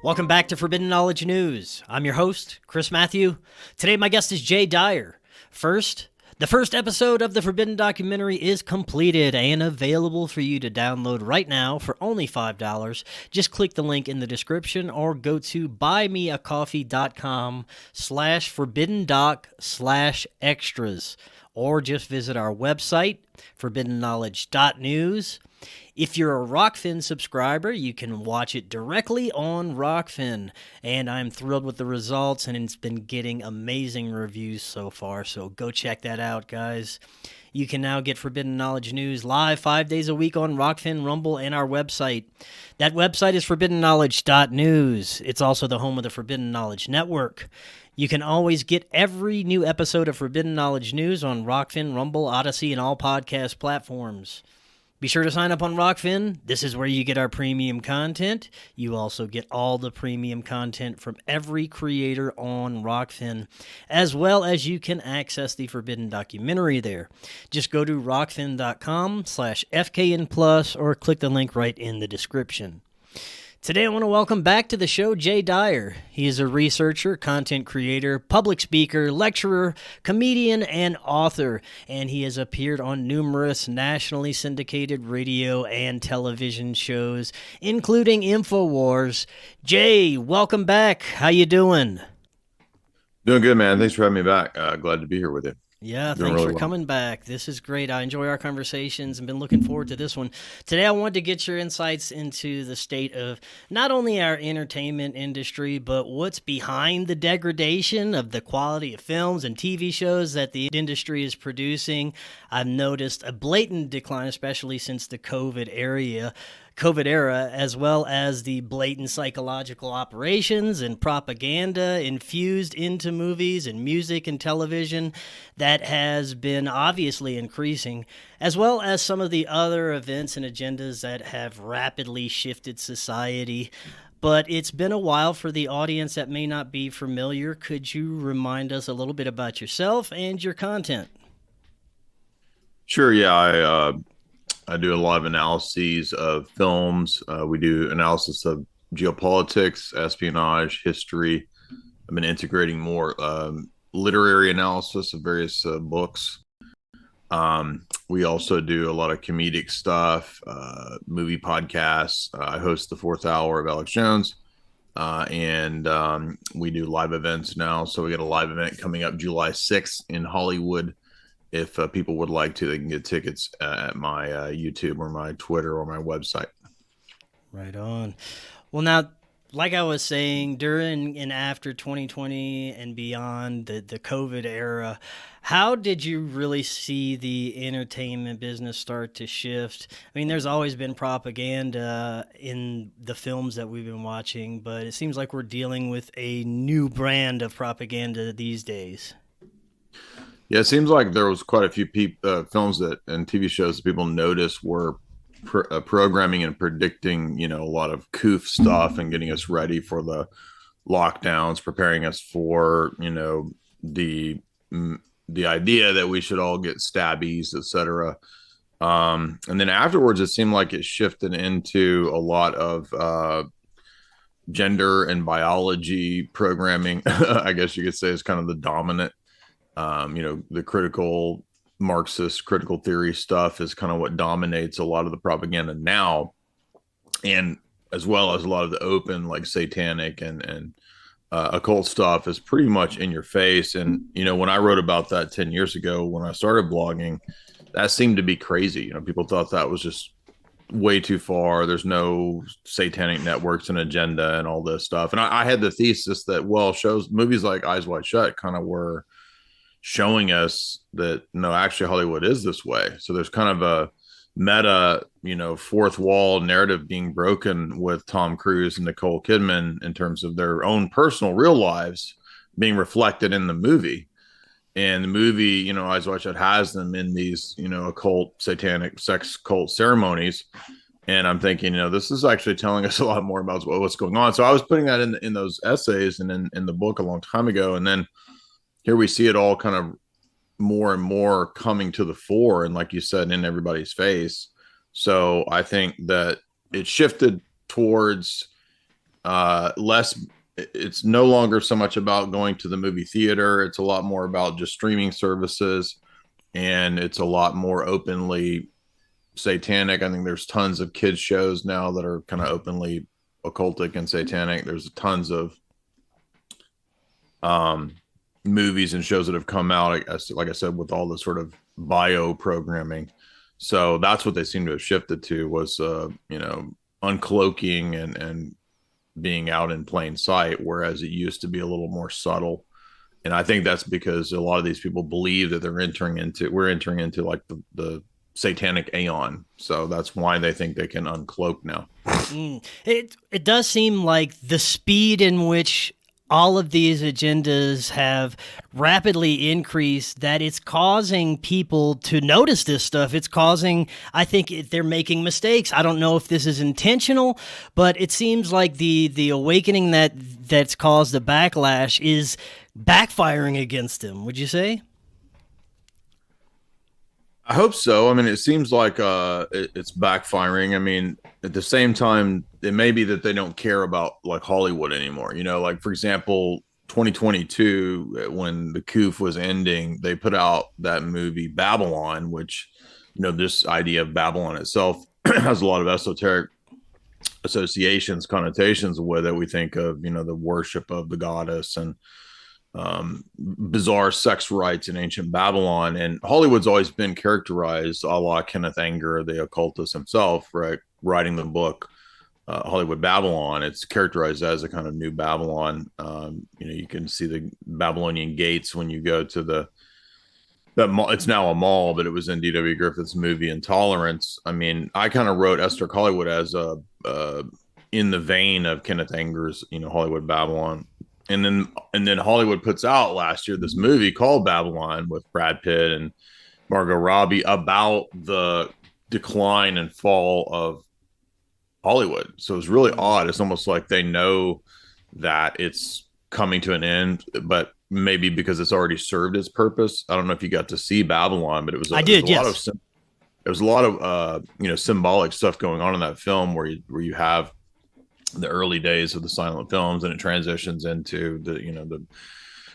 Welcome back to Forbidden Knowledge News. I'm your host, Chris Matthew. Today my guest is Dyer. The first episode of the Forbidden documentary is completed and available for you to download right now for only $5. Just click the link in the description or go to buymeacoffee.com/forbiddendoc/extras or just visit our website, forbiddenknowledge.news. If you're a Rokfin subscriber, you can watch it directly on Rokfin, and I'm thrilled with the results, and it's been getting amazing reviews so far, so go check that out, guys. You can now get Forbidden Knowledge News live 5 days a week on Rokfin, Rumble, and our website. That website is forbiddenknowledge.news. It's also the home of the Forbidden Knowledge Network. You can always get every new episode of Forbidden Knowledge News on Rokfin, Rumble, Odyssey, and all podcast platforms. Be sure to sign up on Rokfin. This is where you get our premium content. You also get all the premium content from every creator on Rokfin, as well as you can access the Forbidden documentary there. Just go to rokfin.com/FKN Plus or click the link right in the description. Today I want to welcome back to the show Dyer. He is a researcher, content creator, public speaker, lecturer, comedian, and author, and he has appeared on numerous nationally syndicated radio and television shows, including InfoWars. Jay, welcome back. How you doing? Doing good, man. Thanks for having me back. Glad to be here with you. Yeah, thanks for coming back. This is great. I enjoy our conversations and been looking forward to this one. Today, I wanted to get your insights into the state of not only our entertainment industry, but what's behind the degradation of the quality of films and TV shows that the industry is producing. I've noticed a blatant decline, especially since the COVID era, as well as the blatant psychological operations and propaganda infused into movies and music and television that has been obviously increasing, as well as some of the other events and agendas that have rapidly shifted society. But it's been a while for the audience that may not be familiar. Could you remind us a little bit about yourself and your content? Sure, yeah. I do a lot of analyses of films. We do analysis of geopolitics, espionage, history. I've been integrating more literary analysis of various books. We also do a lot of comedic stuff, movie podcasts. I host the Fourth Hour of Alex Jones, and we do live events now. So we got a live event coming up July 6th in Hollywood. If people would like to, they can get tickets at my YouTube or my Twitter or my website. Right on. Well, now, like I was saying, during and after 2020 and beyond the COVID era, how did you really see the entertainment business start to shift? I mean, there's always been propaganda in the films that we've been watching, but it seems like we're dealing with a new brand of propaganda these days. Yeah, it seems like there was quite a few films and TV shows that people noticed were programming and predicting, a lot of coof stuff and getting us ready for the lockdowns, preparing us for, the idea that we should all get stabbies, etc. And then afterwards, it seemed like it shifted into a lot of gender and biology programming. I guess you could say is kind of the dominant. The critical Marxist critical theory stuff is kind of what dominates a lot of the propaganda now, and as well as a lot of the open, like satanic and occult stuff is pretty much in your face. And, when I wrote about that 10 years ago, when I started blogging, that seemed to be crazy. People thought that was just way too far. There's no satanic networks and agenda and all this stuff. And I had the thesis that, movies like Eyes Wide Shut kind of were showing us that no, actually Hollywood is this way. So there's kind of a meta, fourth wall narrative being broken with Tom Cruise and Nicole Kidman in terms of their own personal real lives being reflected in the movie. And the movie, Eyes Wide Shut has them in these, occult, satanic, sex cult ceremonies. And I'm thinking, this is actually telling us a lot more about what's going on. So I was putting that in those essays and in the book a long time ago. And then here we see it all kind of more and more coming to the fore, and like you said, in everybody's face. So I think that it shifted towards less. It's no longer so much about going to the movie theater. It's a lot more about just streaming services, and it's a lot more openly satanic. I think there's tons of kids shows now that are kind of openly occultic and satanic. There's tons of movies and shows that have come out, like I said, with all the sort of bio programming. So that's what they seem to have shifted to was, uncloaking and being out in plain sight, whereas it used to be a little more subtle. And I think that's because a lot of these people believe that we're entering into like the satanic aeon. So that's why they think they can uncloak now. It does seem like the speed in which all of these agendas have rapidly increased, that it's causing people to notice this stuff. It's causing, I think they're making mistakes. I don't know if this is intentional, but it seems like the awakening that's caused the backlash is backfiring against them. Would you say? I hope so. I mean, it seems like it's backfiring. I mean, at the same time, it may be that they don't care about like Hollywood anymore. Like for example, 2022, when the coup was ending, they put out that movie Babylon, which, this idea of Babylon itself has a lot of esoteric associations, connotations with it. We think of, the worship of the goddess and bizarre sex rites in ancient Babylon. And Hollywood's always been characterized a la Kenneth Anger, the occultist himself, right? Writing the book, Hollywood Babylon. It's characterized as a kind of new Babylon. You can see the Babylonian gates when you go to that mall. It's now a mall, but it was in D.W. Griffith's movie Intolerance. I mean, I kind of wrote Esther Hollywood as in the vein of Kenneth Anger's, Hollywood Babylon. And then Hollywood puts out last year this movie called Babylon with Brad Pitt and Margot Robbie about the decline and fall of Hollywood. So it's really odd. It's almost like they know that it's coming to an end, but maybe because it's already served its purpose. I don't know if you got to see Babylon, but it was there was a lot of symbolic stuff going on in that film where you have the early days of the silent films, and it transitions into the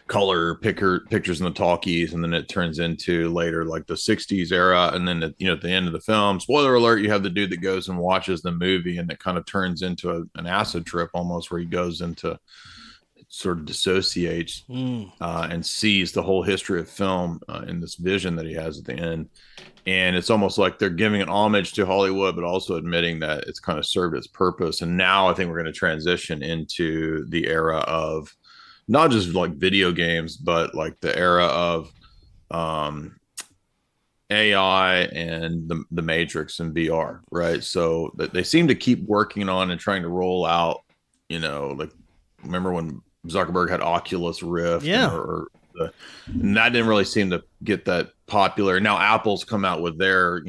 color pictures in the talkies, and then it turns into later like the 60s era, and then at the end of the film, spoiler alert, you have the dude that goes and watches the movie, and it kind of turns into an acid trip almost, where he goes into sort of dissociates and sees the whole history of film in this vision that he has at the end. And it's almost like they're giving an homage to Hollywood, but also admitting that it's kind of served its purpose. And now I think we're going to transition into the era of not just like video games, but like the era of AI and the Matrix and VR, right? So that they seem to keep working on and trying to roll out, like remember when Zuckerberg had Oculus Rift, and that didn't really seem to get that popular. Now Apple's come out with their,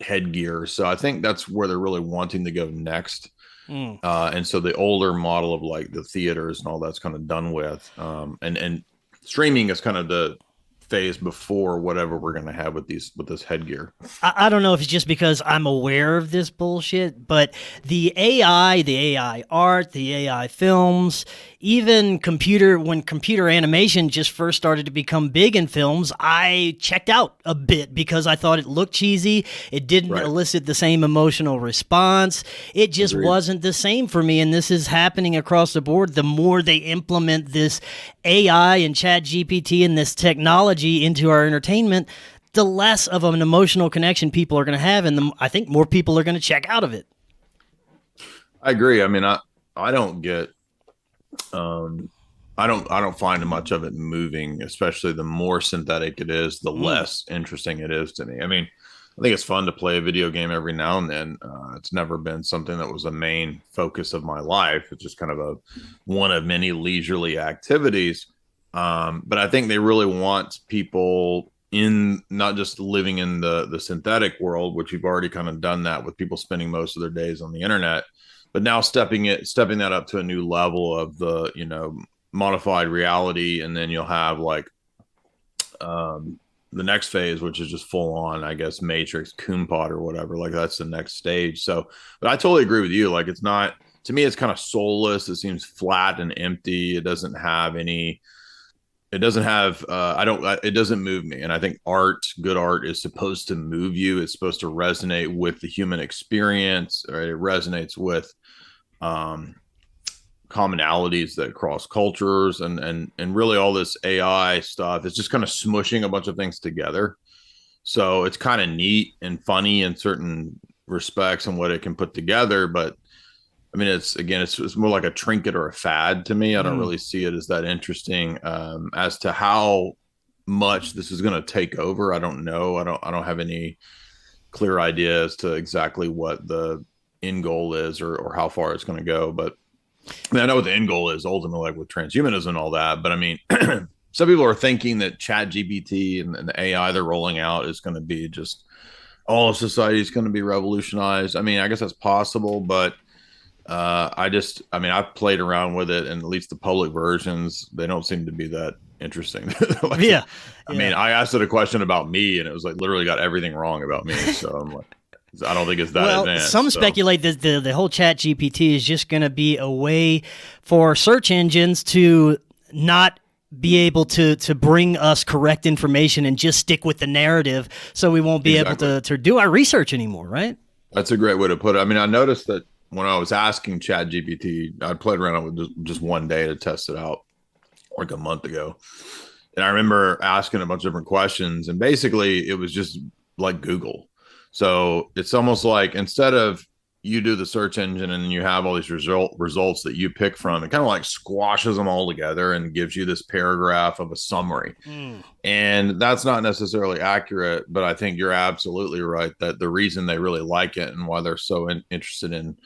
headgear. So I think that's where they're really wanting to go next. And so the older model of like the theaters and all that's kind of done with. And streaming is kind of the phase before whatever we're going to have with this headgear. I don't know if it's just because I'm aware of this bullshit, but the AI art, the AI films, even when computer animation just first started to become big in films, I checked out a bit because I thought it looked cheesy. It didn't elicit the same emotional response. It just wasn't the same for me. And this is happening across the board. The more they implement this AI and Chat GPT and this technology into our entertainment, the less of an emotional connection people are going to have, and I think more people are going to check out of it. I agree. I mean, I don't get, I don't find much of it moving, especially the more synthetic it is, the less interesting it is to me. I mean, I think it's fun to play a video game every now and then. It's never been something that was a main focus of my life. It's just kind of one of many leisurely activities. But I think they really want people in not just living in the synthetic world, which you've already kind of done that with people spending most of their days on the internet, but now stepping that up to a new level of the, modified reality. And then you'll have like, the next phase, which is just full on, I guess, Matrix, Kumpot or whatever, like that's the next stage. So, but I totally agree with you. Like, it's not, to me, it's kind of soulless. It seems flat and empty. It doesn't have any. It doesn't have. I don't. It doesn't move me. And I think good art, is supposed to move you. It's supposed to resonate with the human experience. Right? It resonates with commonalities that cross cultures, and really all this AI stuff. It's just kind of smushing a bunch of things together. So it's kind of neat and funny in certain respects and what it can put together, but I mean, it's more like a trinket or a fad to me. I don't really see it as that interesting. As to how much this is going to take over, I don't know. I don't have any clear idea as to exactly what the end goal is, or how far it's going to go. But I mean, I know what the end goal is ultimately, like with transhumanism and all that. But I mean, some people are thinking that ChatGPT and the AI they're rolling out is going to be just all of society is going to be revolutionized. I mean, I guess that's possible, but I've played around with it, and at least the public versions, they don't seem to be that interesting. Like, Yeah. I mean, I asked it a question about me, and it was like literally got everything wrong about me. So I'm like, I don't think it's that advanced. Some speculate that the whole Chat GPT is just going to be a way for search engines to not be able to bring us correct information and just stick with the narrative, so we won't be able to do our research anymore, right? That's a great way to put it. I mean, I noticed that when I was asking ChatGPT, I played around with just one day to test it out, like a month ago. And I remember asking a bunch of different questions, and basically it was just like Google. So it's almost like, instead of you do the search engine and you have all these results that you pick from, it kind of like squashes them all together and gives you this paragraph of a summary. And that's not necessarily accurate, but I think you're absolutely right that the reason they really like it and why they're so interested in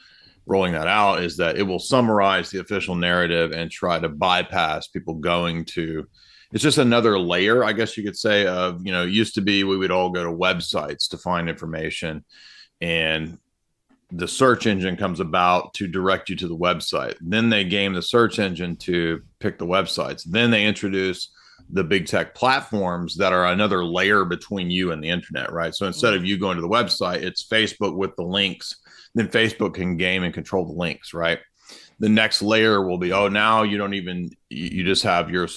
rolling that out is that it will summarize the official narrative and try to bypass people going to. It's just another layer, I guess you could say, of, it used to be we would all go to websites to find information, and the search engine comes about to direct you to the website. Then they game the search engine to pick the websites. Then they introduce the big tech platforms that are another layer between you and the internet, right? So instead of you going to the website, it's Facebook with the links. Then Facebook can game and control the links, right? The next layer will be, now you just have your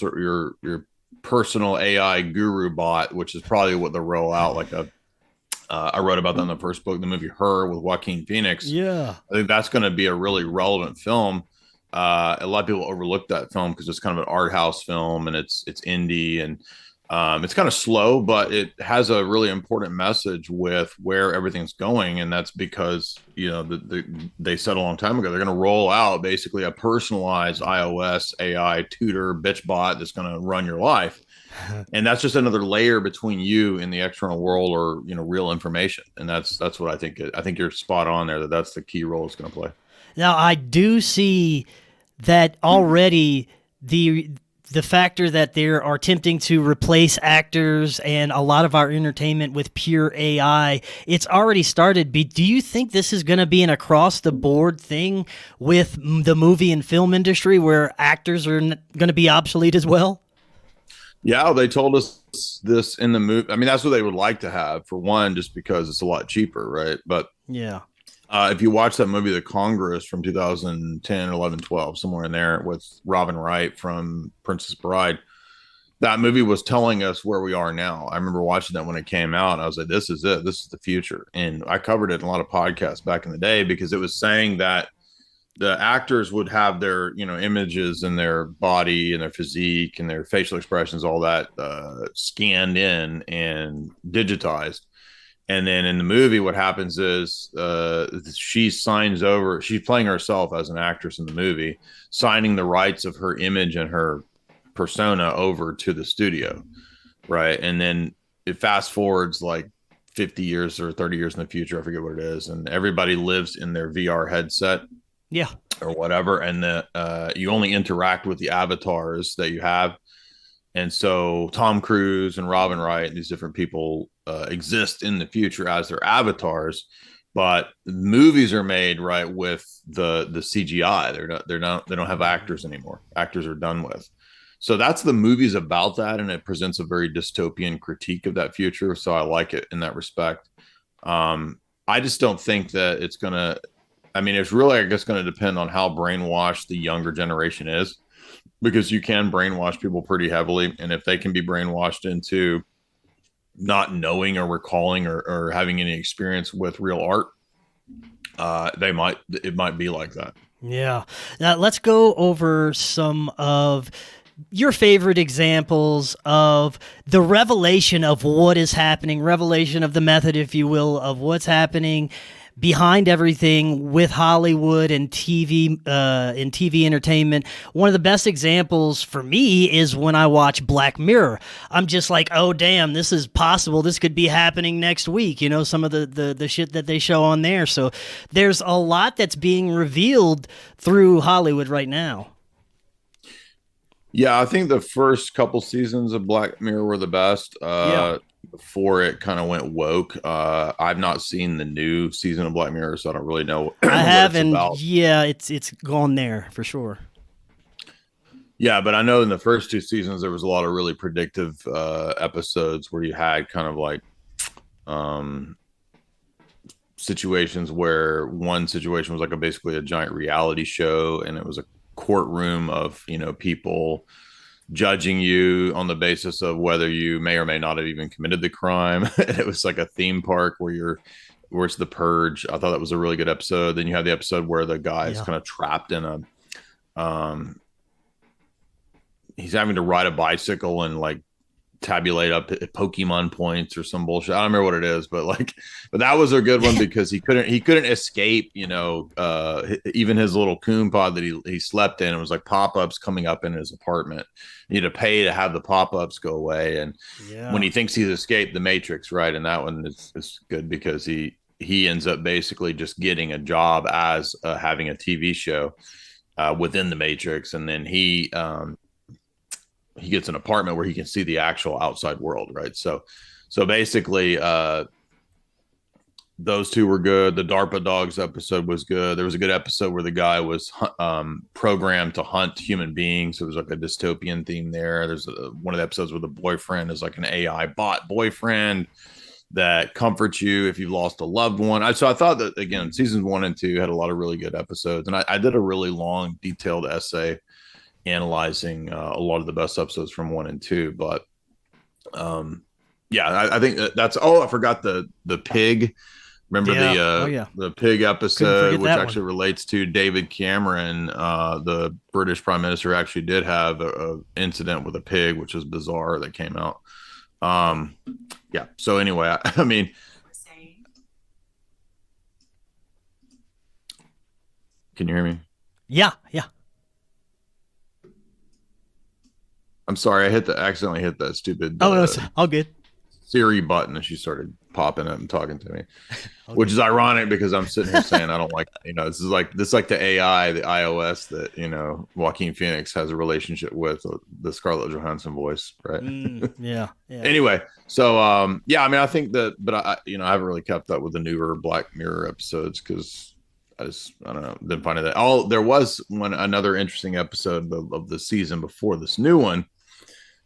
personal AI guru bot, which is probably what they'll roll out. Like I wrote about that in the first book, the movie Her with Joaquin Phoenix. Yeah. I think that's going to be a really relevant film. A lot of people overlook that film because it's kind of an art house film, and it's indie, and it's kind of slow, but it has a really important message with where everything's going. And that's because, they said a long time ago, they're going to roll out basically a personalized iOS AI tutor bitch bot that's going to run your life. And that's just another layer between you and the external world, or, real information. And that's what I think. I think you're spot on there, that's the key role it's going to play. Now, I do see that already the factor that they are attempting to replace actors and a lot of our entertainment with pure AI, it's already started. Do you think this is going to be an across-the-board thing with the movie and film industry, where actors are going to be obsolete as well? Yeah, they told us this in the movie. I mean, that's what they would like to have, for one, just because it's a lot cheaper, right? But yeah. If you watch that movie, The Congress, from 2010, 11, 12, somewhere in there, with Robin Wright from Princess Bride, that movie was telling us where we are now. I remember watching that when it came out, and I was like, this is it. This is the future. And I covered it in a lot of podcasts back in the day, because it was saying that the actors would have their, images and their body and their physique and their facial expressions, all that scanned in and digitized. And then in the movie, what happens is she signs over. She's playing herself as an actress in the movie, signing the rights of her image and her persona over to the studio, right? And then it fast forwards like 50 years or 30 years in the future. I forget what it is. And everybody lives in their VR headset. Yeah. Or whatever. And you only interact with the avatars that you have. And so Tom Cruise and Robin Wright and these different people exist in the future as their avatars, but movies are made right with the CGI. They don't have actors anymore. Actors are done with. So that's the movie's about that, and it presents a very dystopian critique of that future. So I like it in that respect. I just don't think that it's gonna. I mean, it's really, I guess, going to depend on how brainwashed the younger generation is, because you can brainwash people pretty heavily. And if they can be brainwashed into not knowing or recalling or having any experience with real art, it might be like that. Yeah. Now let's go over some of your favorite examples of the revelation of what is happening, revelation of the method, if you will, of what's happening behind everything with Hollywood and TV, in TV entertainment. One of the best examples for me is when I watch Black Mirror. I'm just like, oh damn, this is possible. This could be happening next week. You know, some of the shit that they show on there. So there's a lot that's being revealed through Hollywood right now. Yeah, I think the first couple seasons of Black Mirror were the best. Yeah. Before it kind of went woke. I've not seen the new season of Black Mirror, so I don't really know I what haven't. it's about. Yeah, it's gone there for sure. Yeah, but I know in the first two seasons there was a lot of really predictive episodes where you had kind of like um, situations where one situation was like basically a giant reality show, and it was a courtroom of people judging you on the basis of whether you may or may not have even committed the crime. And it was like a theme park where it's the purge. I thought that was a really good episode. Then you have the episode where the guy is kind of trapped in um he's having to ride a bicycle and like tabulate up Pokemon points or some bullshit. I don't remember what it is, but that was a good one because he couldn't escape, even his little coon pod that he slept in. It was like pop-ups coming up in his apartment. You had to pay to have the pop-ups go away. And when he thinks he's escaped the Matrix, right? And that one is good because he ends up basically just getting a job as having a TV show within the Matrix. And then he gets an apartment where he can see the actual outside world, right? So basically, those two were good. The DARPA Dogs episode was good. There was a good episode where the guy was programmed to hunt human beings. So it was like a dystopian theme there. There's one of the episodes where the boyfriend is like an AI bot boyfriend that comforts you if you've lost a loved one. So I thought that, again, seasons 1 and 2 had a lot of really good episodes. And I did a really long, detailed essay analyzing a lot of the best episodes from 1 and 2. But I think that's, I forgot the pig. Remember the pig episode, which actually relates to David Cameron. The British Prime Minister actually did have a incident with a pig, which was bizarre, that came out. So anyway, I mean, can you hear me? Yeah. I'm sorry, I accidentally hit that stupid. No, it's all good. Siri button, and she started popping up and talking to me, which is ironic because I'm sitting here saying I don't like. This is like the AI, the iOS that Joaquin Phoenix has a relationship with, the Scarlett Johansson voice, right? Yeah. Anyway, so I mean, I think that, but I haven't really kept up with the newer Black Mirror episodes because I don't know, didn't find it there was another interesting episode of the season before this new one,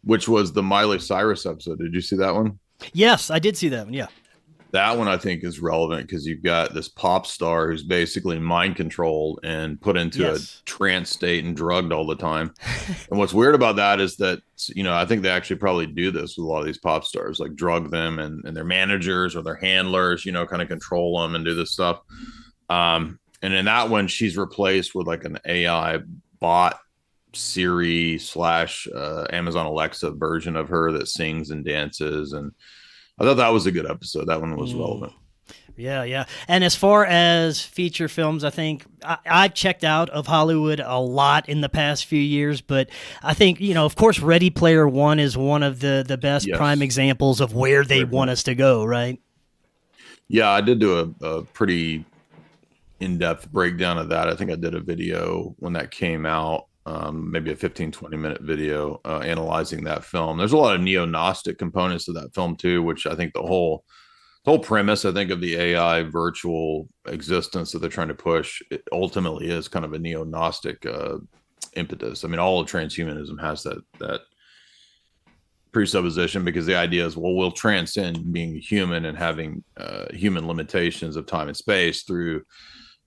which was the Miley Cyrus episode. Did you see that one? Yes, I did see that one. Yeah. That one I think is relevant because you've got this pop star who's basically mind controlled and put into a trance state and drugged all the time. And what's weird about that is that, I think they actually probably do this with a lot of these pop stars, like drug them and their managers or their handlers, kind of control them and do this stuff. And in that one, she's replaced with like an AI bot Siri / Amazon Alexa version of her that sings and dances. And I thought that was a good episode. That one was relevant. Yeah. And as far as feature films, I think I've checked out of Hollywood a lot in the past few years, but I think, of course, Ready Player One is one of the best prime examples of where they want us to go, right? Yeah, I did do a pretty in-depth breakdown of that. I think I did a video when that came out. Maybe a 15-20 minute video analyzing that film. There's a lot of neo-Gnostic components to that film too, which I think the whole premise, I think, of the AI virtual existence that they're trying to push, it ultimately is kind of a neo-Gnostic impetus. I mean, all of transhumanism has that presupposition, because the idea is, well, we'll transcend being human and having human limitations of time and space through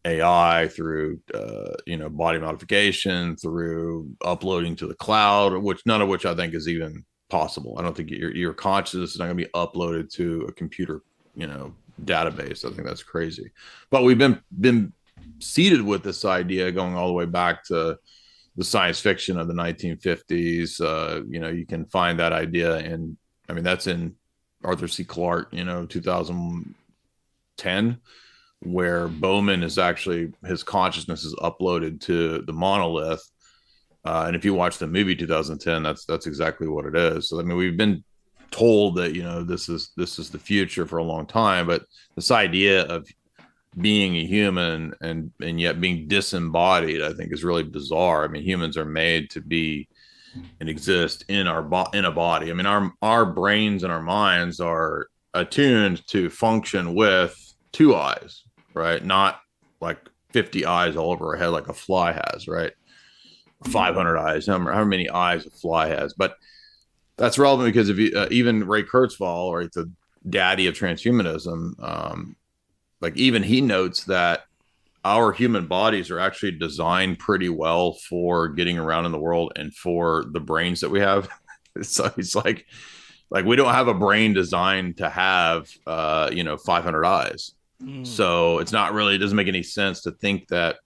AI, through body modification, through uploading to the cloud, which none of which I think is even possible. I don't think your consciousness is not going to be uploaded to a computer, database. I think that's crazy. But we've been seeded with this idea going all the way back to the science fiction of the 1950s. You can find that idea in, I mean, that's in Arthur C. Clarke, 2010, where Bowman is actually, his consciousness is uploaded to the monolith. And if you watch the movie 2010, that's exactly what it is. So, I mean, we've been told that, this is the future for a long time, but this idea of being a human and yet being disembodied, I think, is really bizarre. I mean, humans are made to be and exist in in a body. I mean, our brains and our minds are attuned to function with two eyes, right? Not like 50 eyes all over our head like a fly has, right? 500 eyes, however many eyes a fly has. But that's relevant because if you even Ray Kurzweil, right, the daddy of transhumanism, like even he notes that our human bodies are actually designed pretty well for getting around in the world and for the brains that we have. So it's like we don't have a brain designed to have 500 eyes. So it's not really, it doesn't make any sense to think that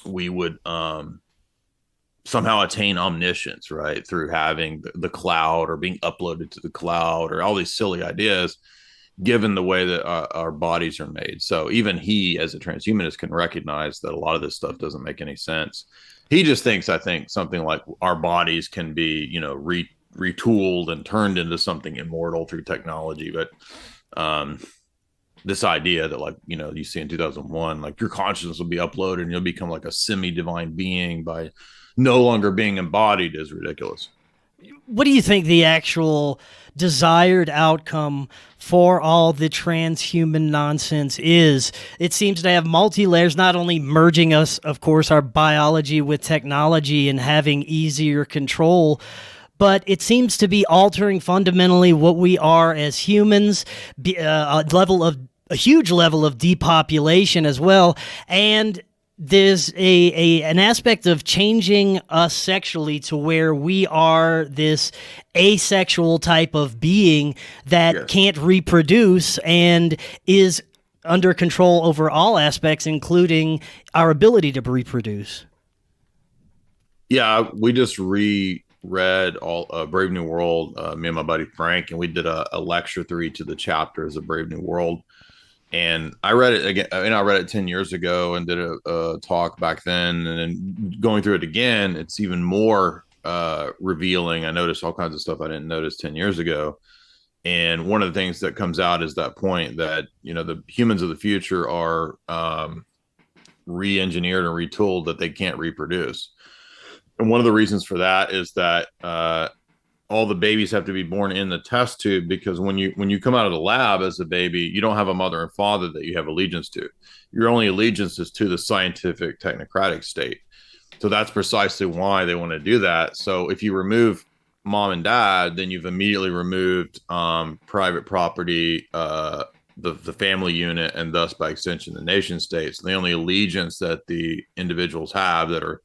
we would somehow attain omniscience, right, through having the cloud or being uploaded to the cloud or all these silly ideas, given the way that our bodies are made. So even he, as a transhumanist, can recognize that a lot of this stuff doesn't make any sense. He just thinks, I think, something like our bodies can be, retooled and turned into something immortal through technology. But this idea that, like, you see in 2001, like your consciousness will be uploaded and you'll become like a semi-divine being by no longer being embodied is ridiculous. What do you think the actual desired outcome for all the transhuman nonsense is? It seems to have multi-layers, not only merging us, of course, our biology with technology and having easier control, but it seems to be altering fundamentally what we are as humans, a huge level of depopulation as well, and there's an aspect of changing us sexually to where we are this asexual type of being that can't reproduce and is under control over all aspects, including our ability to reproduce. Yeah, we just reread all Brave New World, me and my buddy Frank, and we did a lecture through each of the chapters of Brave New World. And I read it again, I read it 10 years ago and did a talk back then. And then going through it again, it's even more revealing. I noticed all kinds of stuff I didn't notice 10 years ago. And one of the things that comes out is that point that, the humans of the future are re-engineered and retooled that they can't reproduce. And one of the reasons for that is that all the babies have to be born in the test tube, because when you come out of the lab as a baby, you don't have a mother and father that you have allegiance to. Your only allegiance is to the scientific technocratic state. So that's precisely why they want to do that. So if you remove mom and dad, then you've immediately removed private property, the family unit, and thus by extension the nation states. The only allegiance that the individuals have that are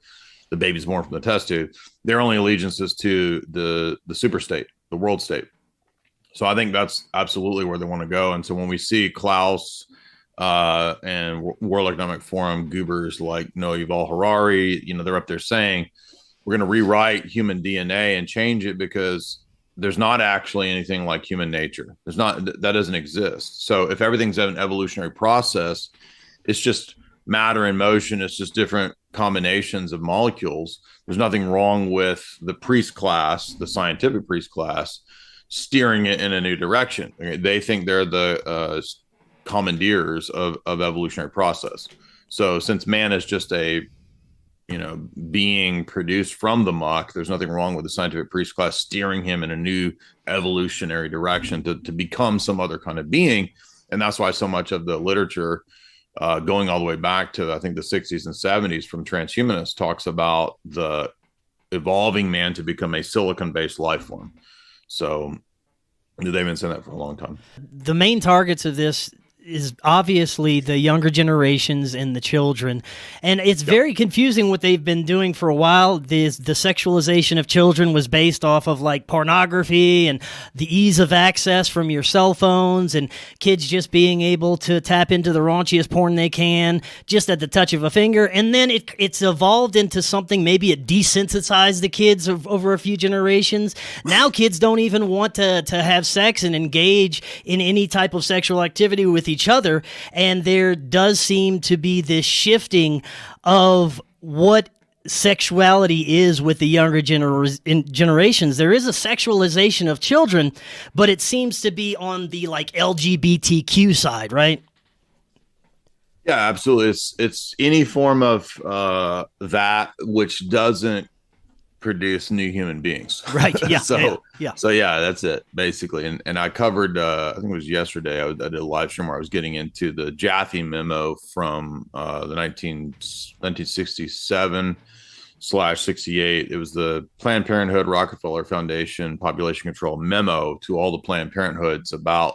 the babies born from the test tube, their only allegiance is to the super state, the world state. So I think that's absolutely where they want to go. And so when we see Klaus and World Economic Forum goobers like Noah Yuval Harari, they're up there saying we're going to rewrite human DNA and change it because there's not actually anything like human nature. That doesn't exist. So if everything's an evolutionary process, it's just matter in motion. It's just different combinations of molecules. There's nothing wrong with the priest class, the scientific priest class, steering it in a new direction. They think they're the commandeers of evolutionary process. So since man is just a being produced from the muck, there's nothing wrong with the scientific priest class steering him in a new evolutionary direction to become some other kind of being. And that's why so much of the literature going all the way back to, I think, the 60s and 70s from transhumanists talks about the evolving man to become a silicon-based life form. So they've been saying that for a long time. The main targets of this is obviously the younger generations and the children. And it's very confusing what they've been doing for a while. The sexualization of children was based off of like pornography and the ease of access from your cell phones and kids just being able to tap into the raunchiest porn they can just at the touch of a finger. And then it's evolved into something, maybe it desensitized the kids over a few generations. Now kids don't even want to have sex and engage in any type of sexual activity with each other, and there does seem to be this shifting of what sexuality is with the younger generations. There is a sexualization of children, but it seems to be on the like LGBTQ side, right? Yeah, absolutely. It's any form of that which doesn't produce new human beings. Right. Yeah. So that's it basically. And I covered, I think it was yesterday, I did a live stream where I was getting into the Jaffe memo from the 1967/68. It was the Planned Parenthood Rockefeller Foundation population control memo to all the Planned Parenthoods about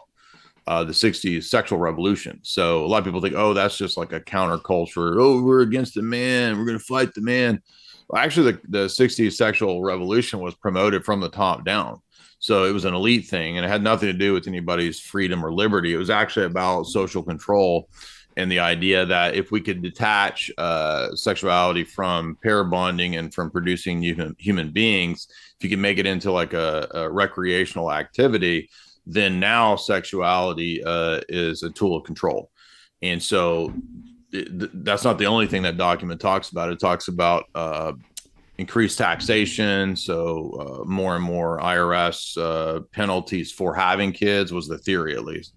the 60s sexual revolution. So a lot of people think, oh, that's just like a counterculture. Oh, we're against the man. We're going to fight the man. Well, actually, the 60s sexual revolution was promoted from the top down. So it was an elite thing, and it had nothing to do with anybody's freedom or liberty. It was actually about social control and the idea that if we could detach sexuality from pair bonding and from producing human beings, if you can make it into like a recreational activity, then now sexuality is a tool of control. And so that's not the only thing that document talks about. It talks about increased taxation, so more and more IRS penalties for having kids was the theory, at least.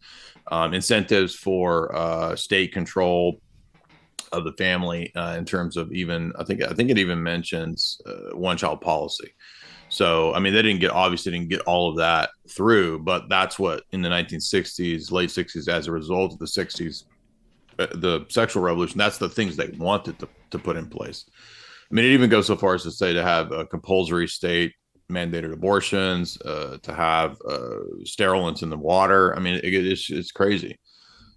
Incentives for state control of the family in terms of even I think it even mentions one-child policy. So I mean, they obviously didn't get all of that through, but that's what in the 1960s, late 60s, as a result of the 60s. The sexual revolution, that's the things they wanted to put in place. I mean, it even goes so far as to say to have a compulsory state mandated abortions, to have sterilants in the water. I mean, it's crazy.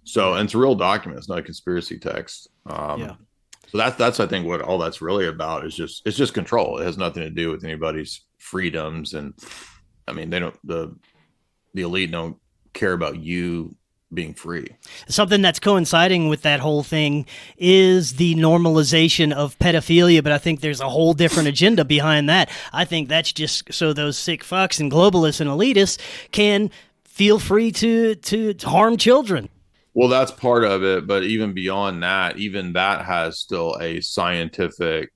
So, and it's a real document. It's not a conspiracy text. So that's I think what all that's really about is it's just control. It has nothing to do with anybody's freedoms. And I mean, the elite don't care about you being free. Something that's coinciding with that whole thing is the normalization of pedophilia, but I think there's a whole different agenda behind that. I think that's just so those sick fucks and globalists and elitists can feel free to harm children. Well, that's part of it, but even beyond that, even that has still a scientific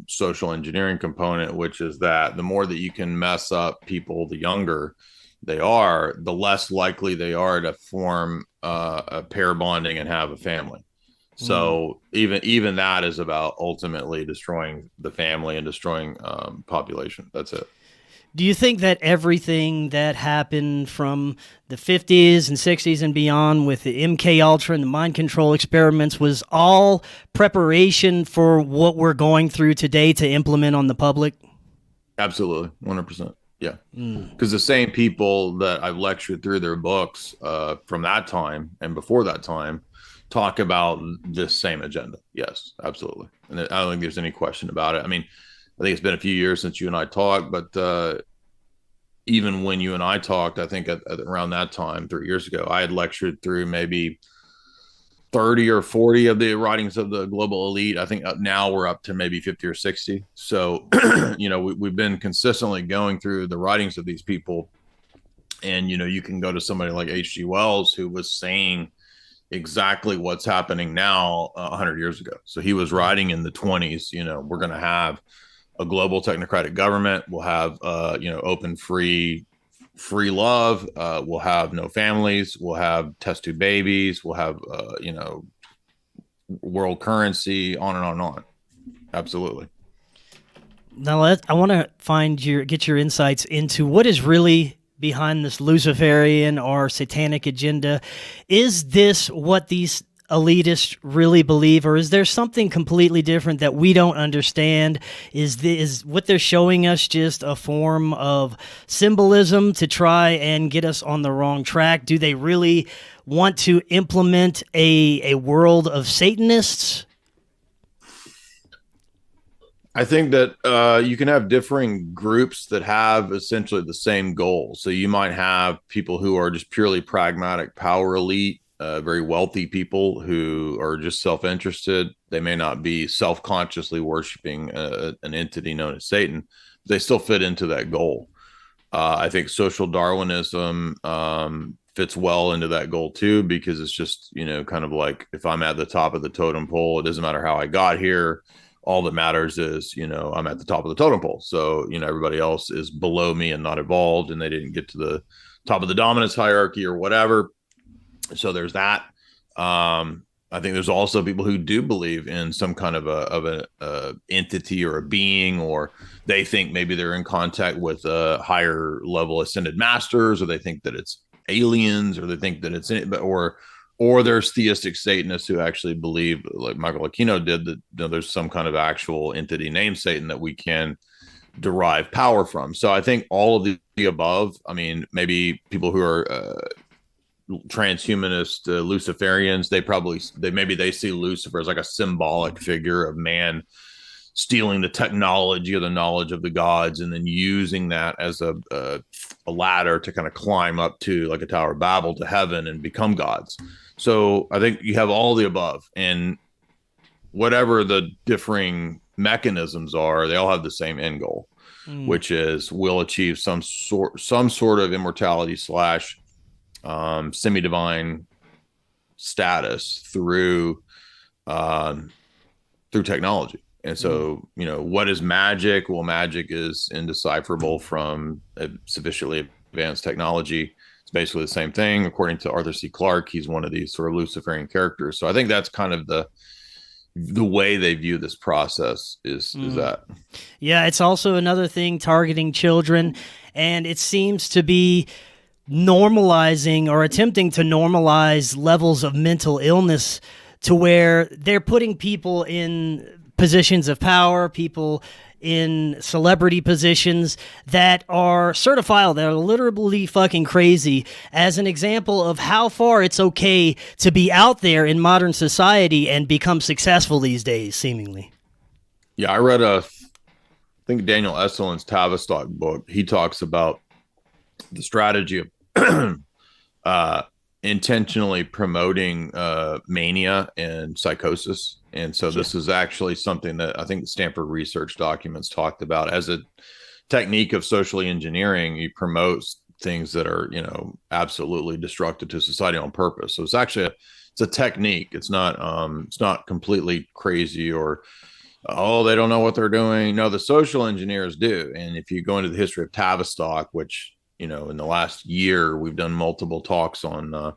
social engineering component, which is that the more that you can mess up people, the younger they are, the less likely they are to form a pair bonding and have a family. So even that is about ultimately destroying the family and destroying population. That's it. Do you think that everything that happened from the 50s and 60s and beyond with the MK Ultra and the mind control experiments was all preparation for what we're going through today to implement on the public? Absolutely, 100%. Yeah, because the same people that I've lectured through their books from that time and before that time talk about this same agenda. Yes, absolutely. And I don't think there's any question about it. I mean, I think it's been a few years since you and I talked, but even when you and I talked, I think at around that time, 3 years ago, I had lectured through maybe 30 or 40 of the writings of the global elite. I think now we're up to maybe 50 or 60. So, we've been consistently going through the writings of these people. And, you can go to somebody like H.G. Wells, who was saying exactly what's happening now 100 years ago. So he was writing in the 20s, we're going to have a global technocratic government. We'll have, open, free love. We'll have no families. We'll have test tube babies. We'll have, world currency, on and on and on. Absolutely. Now, I want to get your insights into what is really behind this Luciferian or satanic agenda. Is this what these elitists really believe, or is there something completely different that we don't understand? Is what they're showing us just a form of symbolism to try and get us on the wrong track? Do they really want to implement a world of Satanists? I think that you can have differing groups that have essentially the same goal. So you might have people who are just purely pragmatic power elite, very wealthy people who are just self-interested. They may not be self-consciously worshiping an entity known as Satan. They still fit into that goal. I think social Darwinism fits well into that goal too, because it's just, kind of like, if I'm at the top of the totem pole, it doesn't matter how I got here. All that matters is, I'm at the top of the totem pole. So, everybody else is below me and not evolved, and they didn't get to the top of the dominance hierarchy or whatever. So there's that. I think there's also people who do believe in some kind of a entity or a being, or they think maybe they're in contact with higher level ascended masters, or they think that it's aliens, or they think that it's or there's theistic Satanists who actually believe, like Michael Aquino did, that there's some kind of actual entity named Satan that we can derive power from. So I think all of the above. I mean, maybe people who are transhumanist Luciferians, they see Lucifer as like a symbolic figure of man stealing the technology or the knowledge of the gods, and then using that as a ladder to kind of climb up to, like a Tower of Babel, to heaven and become gods. So I think you have all the above, and whatever the differing mechanisms are, they all have the same end goal, which is we'll achieve some sort of immortality slash semi-divine status through technology. And so, what is magic? Well, magic is indecipherable from sufficiently advanced technology. It's basically the same thing. According to Arthur C. Clarke, he's one of these sort of Luciferian characters. So I think that's kind of the way they view this process is that. Yeah, it's also another thing targeting children, and it seems to be normalizing or attempting to normalize levels of mental illness to where they're putting people in positions of power, people in celebrity positions that are certifiable, that are literally fucking crazy, as an example of how far it's okay to be out there in modern society and become successful these days, seemingly. Yeah, I read I think Daniel Esselin's Tavistock book. He talks about the strategy of intentionally promoting mania and psychosis. And so this is actually something that I think the Stanford research documents talked about as a technique of socially engineering. You promote things that are, absolutely destructive to society on purpose. So it's actually it's a technique. It's not completely crazy or, they don't know what they're doing. No, the social engineers do. And if you go into the history of Tavistock, which, in the last year, we've done multiple talks on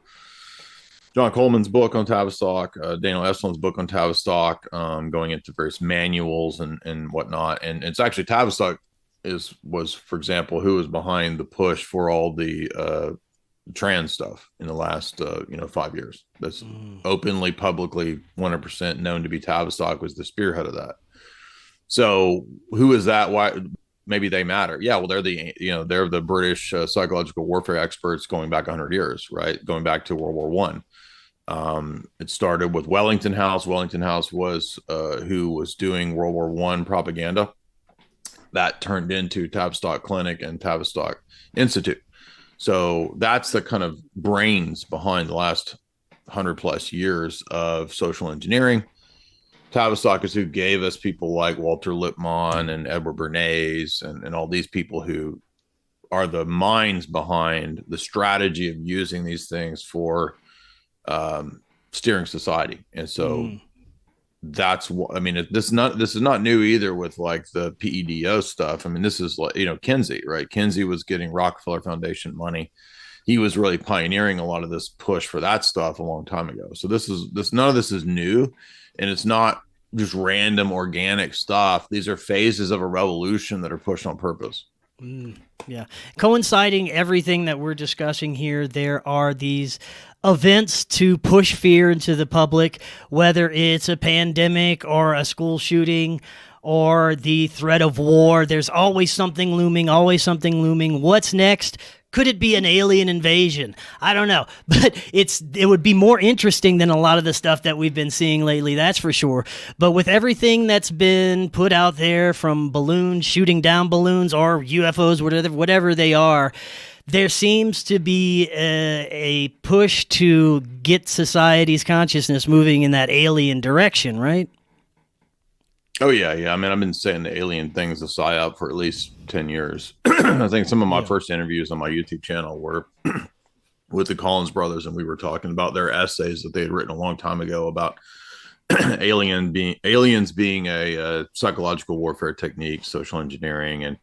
John Coleman's book on Tavistock, Daniel Esselin's book on Tavistock, going into various manuals and whatnot. And it's actually Tavistock was, for example, who was behind the push for all the trans stuff in the last 5 years. That's openly, publicly, 100% known to be Tavistock was the spearhead of that. So who is that? Why? Maybe they matter. Yeah, well, they're the British psychological warfare experts going back 100 years, right? Going back to World War One. It started with Wellington House. Wellington House was who was doing World War One propaganda. That turned into Tavistock Clinic and Tavistock Institute. So that's the kind of brains behind the last 100+ years of social engineering. Tavistock is who gave us people like Walter Lippmann and Edward Bernays and all these people who are the minds behind the strategy of using these things for steering society. And so that's what I mean. This is not new either with like the PEDO stuff. I mean, this is like, Kinsey, right? Kinsey was getting Rockefeller Foundation money. He was really pioneering a lot of this push for that stuff a long time ago. So none of this is new, and it's not just random organic stuff. These are phases of a revolution that are pushed on purpose. Yeah. Coinciding everything that we're discussing here, there are these events to push fear into the public, whether it's a pandemic or a school shooting or the threat of war. There's always something looming, always something looming. What's next? Could it be an alien invasion? I don't know, but it would be more interesting than a lot of the stuff that we've been seeing lately, that's for sure. But with everything that's been put out there, from balloons, shooting down balloons, or UFOs, whatever they are, there seems to be a push to get society's consciousness moving in that alien direction, right? Oh yeah. I mean, I've been saying the alien thing's a psyop for at least 10 years. I think some of my first interviews on my YouTube channel were with the Collins brothers, and we were talking about their essays that they had written a long time ago about aliens being a psychological warfare technique, social engineering, and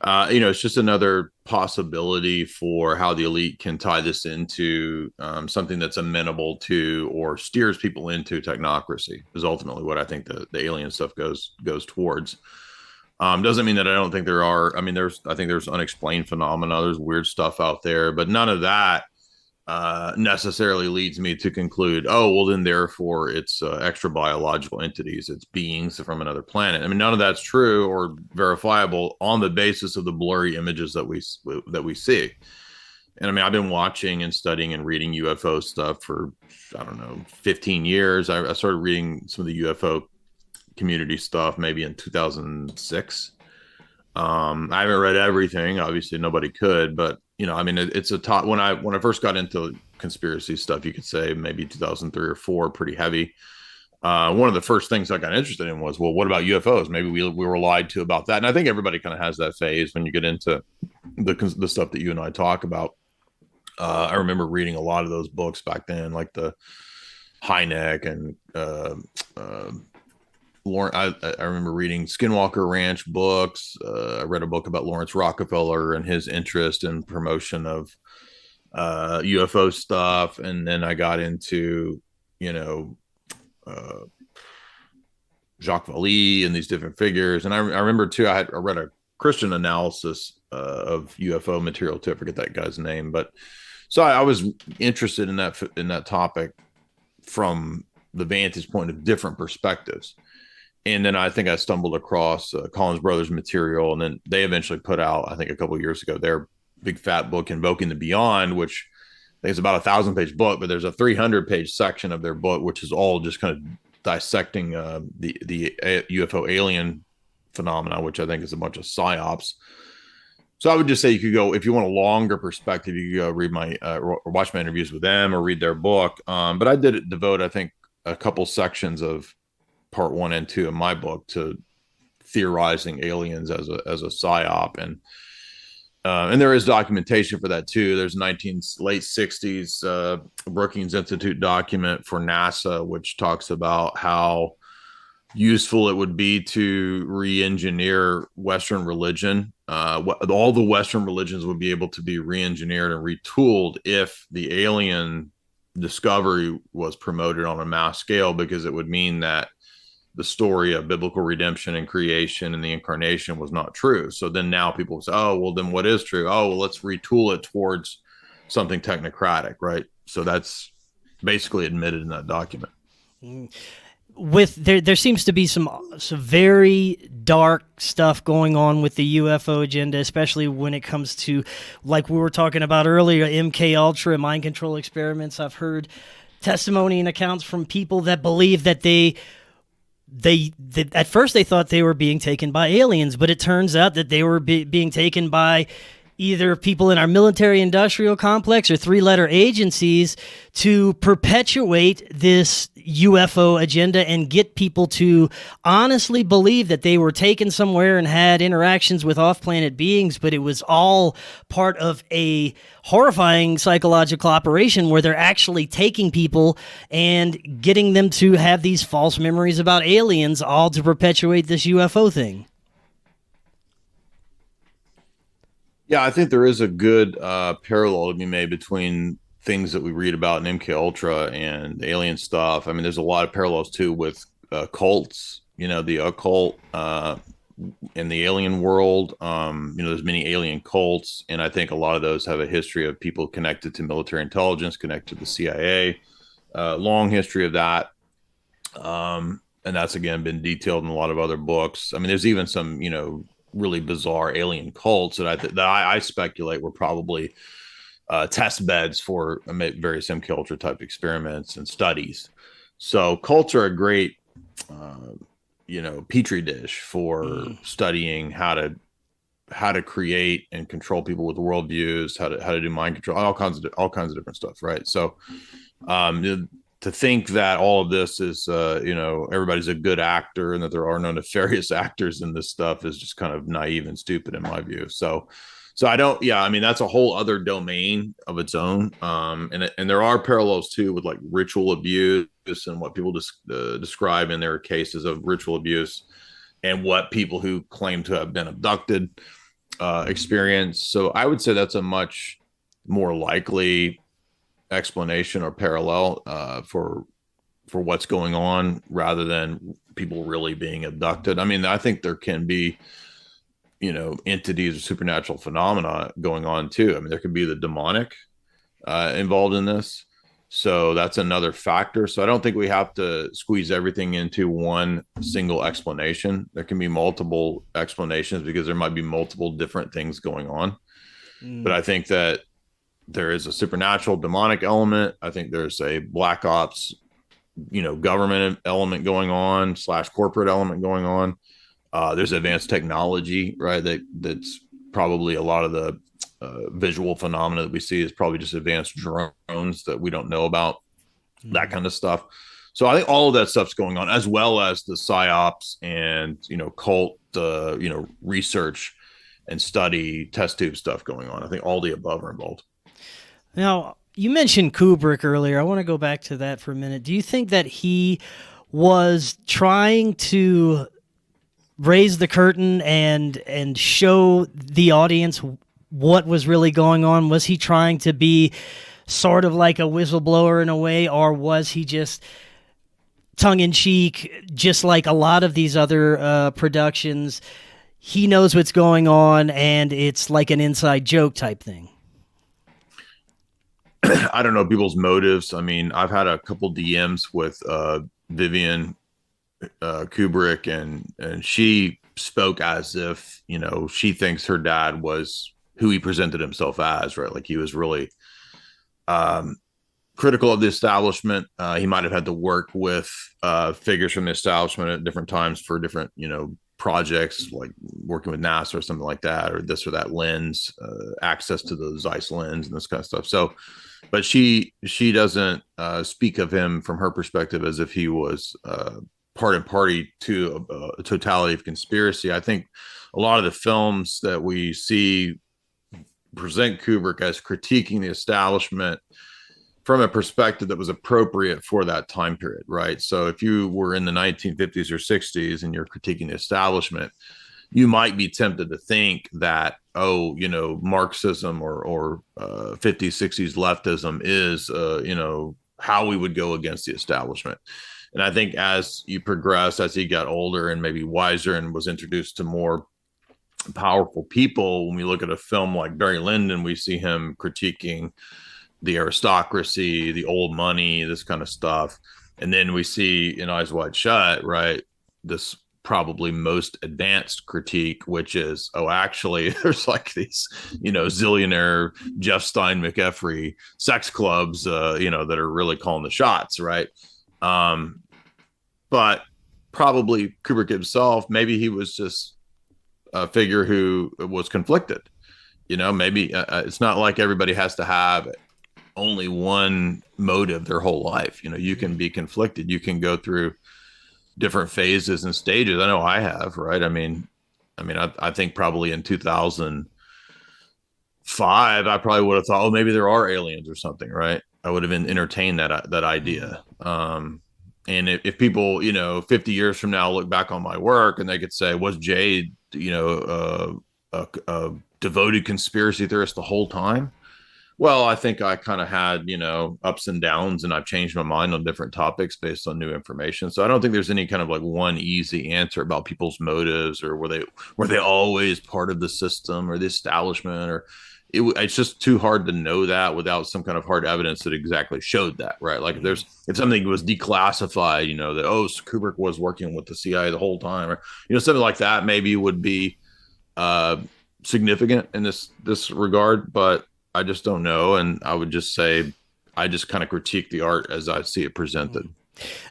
it's just another possibility for how the elite can tie this into something that's amenable to or steers people into technocracy, is ultimately what I think the alien stuff goes towards. Doesn't mean that I don't think there are. I mean, I think there's unexplained phenomena. There's weird stuff out there, but none of that necessarily leads me to conclude, oh, well, then therefore it's extra biological entities, it's beings from another planet. I mean, none of that's true or verifiable on the basis of the blurry images that we see. And I mean, I've been watching and studying and reading UFO stuff for, I don't know, 15 years. I started reading some of the UFO community stuff maybe in 2006. I haven't read everything. Obviously, nobody could, but I mean, it's a top. When I first got into conspiracy stuff, you could say maybe 2003 or 4, pretty heavy. One of the first things I got interested in was, well, what about UFOs? Maybe we were lied to about that. And I think everybody kind of has that phase when you get into the stuff that you and I talk about. I remember reading a lot of those books back then, like the Hynek and I remember reading Skinwalker Ranch books. I read a book about Lawrence Rockefeller and his interest in promotion of UFO stuff. And then I got into, Jacques Vallée and these different figures. And I remember too, I read a Christian analysis of UFO material too. I forget that guy's name, but so I was interested in that topic from the vantage point of different perspectives. And then I think I stumbled across Collins Brothers material, and then they eventually put out, I think a couple of years ago, their big fat book, Invoking the Beyond, which I think is about 1,000-page book, but there's a 300-page section of their book, which is all just kind of dissecting the UFO alien phenomena, which I think is a bunch of psyops. So I would just say you could go, if you want a longer perspective, you could go read my or watch my interviews with them or read their book. But I did devote, I think, a couple sections of part 1 and 2 in my book to theorizing aliens as a psyop, and there is documentation for that too. There's late 60s Brookings Institute document for NASA, which talks about how useful it would be to re-engineer Western religion. All the Western religions would be able to be re-engineered and retooled if the alien discovery was promoted on a mass scale, because it would mean that the story of biblical redemption and creation and the incarnation was not true. So then now people say, oh, well, then what is true? Oh, well, let's retool it towards something technocratic, right? So that's basically admitted in that document. There seems to be some very dark stuff going on with the UFO agenda, especially when it comes to, like we were talking about earlier, MK Ultra, mind control experiments. I've heard testimony and accounts from people that believe that they at first they thought they were being taken by aliens, but it turns out that they were being taken by either people in our military industrial complex or 3-letter agencies to perpetuate this UFO agenda and get people to honestly believe that they were taken somewhere and had interactions with off-planet beings, but it was all part of a horrifying psychological operation where they're actually taking people and getting them to have these false memories about aliens, all to perpetuate this UFO thing. Yeah, I think there is a good parallel to be made between things that we read about in MK Ultra and alien stuff. I mean, there's a lot of parallels too with cults. The occult in the alien world. There's many alien cults, and I think a lot of those have a history of people connected to military intelligence, connected to the CIA. Long history of that. And that's again been detailed in a lot of other books. I mean, there's even some, really bizarre alien cults that I speculate were probably test beds for various MK Ultra type experiments and studies. So cults are a great, petri dish for studying how to create and control people with worldviews, how to do mind control, all kinds of different stuff, right? So, to think that all of this is, everybody's a good actor and that there are no nefarious actors in this stuff is just kind of naive and stupid in my view. So I don't, yeah, I mean, that's a whole other domain of its own. And there are parallels too with like ritual abuse and what people describe in their cases of ritual abuse and what people who claim to have been abducted experience. So I would say that's a much more likely explanation or parallel for what's going on rather than people really being abducted. I mean, I think there can be, entities or supernatural phenomena going on too. I mean, there could be the demonic involved in this. So that's another factor. So I don't think we have to squeeze everything into one single explanation. There can be multiple explanations because there might be multiple different things going on. But I think that there is a supernatural demonic element. I think there's a black ops, government element going on / corporate element going on. There's advanced technology, right? That's probably a lot of the visual phenomena that we see is probably just advanced drones that we don't know about, that kind of stuff. So I think all of that stuff's going on, as well as the psyops and, cult, research and study, test tube stuff going on. I think all the above are involved. Now, you mentioned Kubrick earlier. I want to go back to that for a minute. Do you think that he was trying to raise the curtain and show the audience what was really going on? Was he trying to be sort of like a whistleblower in a way, or was he just tongue-in-cheek, just like a lot of these other productions? He knows what's going on, and it's like an inside joke type thing. I don't know people's motives. I mean, I've had a couple DMs with Vivian Kubrick, and she spoke as if, she thinks her dad was who he presented himself as, right? Like he was really critical of the establishment. He might have had to work with figures from the establishment at different times for different, projects, like working with NASA or something like that, or this or that lens, access to the Zeiss lens and this kind of stuff. So, but she doesn't speak of him from her perspective as if he was part and party to a totality of conspiracy. I think a lot of the films that we see present Kubrick as critiquing the establishment from a perspective that was appropriate for that time period, right? So if you were in the 1950s or 60s and you're critiquing the establishment, you might be tempted to think that, Marxism or 50s, 60s leftism is, how we would go against the establishment. And I think as you progress, as he got older and maybe wiser and was introduced to more powerful people, when we look at a film like Barry Lyndon, we see him critiquing the aristocracy, the old money, this kind of stuff. And then we see in Eyes Wide Shut, right, this probably most advanced critique, which is, actually, there's like these, zillionaire Jeff Stein McEffrey sex clubs, that are really calling the shots, right? But probably Kubrick himself, maybe he was just a figure who was conflicted. Maybe it's not like everybody has to have only one motive their whole life. You can be conflicted. You can go through different phases and stages. I know I have, right? I think probably in 2005, I probably would have thought, maybe there are aliens or something, right? I would have entertained that idea. And if people, 50 years from now look back on my work and they could say, was Jay, a devoted conspiracy theorist the whole time? Well, I think I kind of had, ups and downs, and I've changed my mind on different topics based on new information. So I don't think there's any kind of like one easy answer about people's motives, or were they always part of the system or the establishment, or it's just too hard to know that without some kind of hard evidence that exactly showed that, right? Like if something was declassified, that Kubrick was working with the CIA the whole time, or something like that, maybe would be significant in this regard, but I just don't know. And I would just say I just kind of critique the art as I see it presented.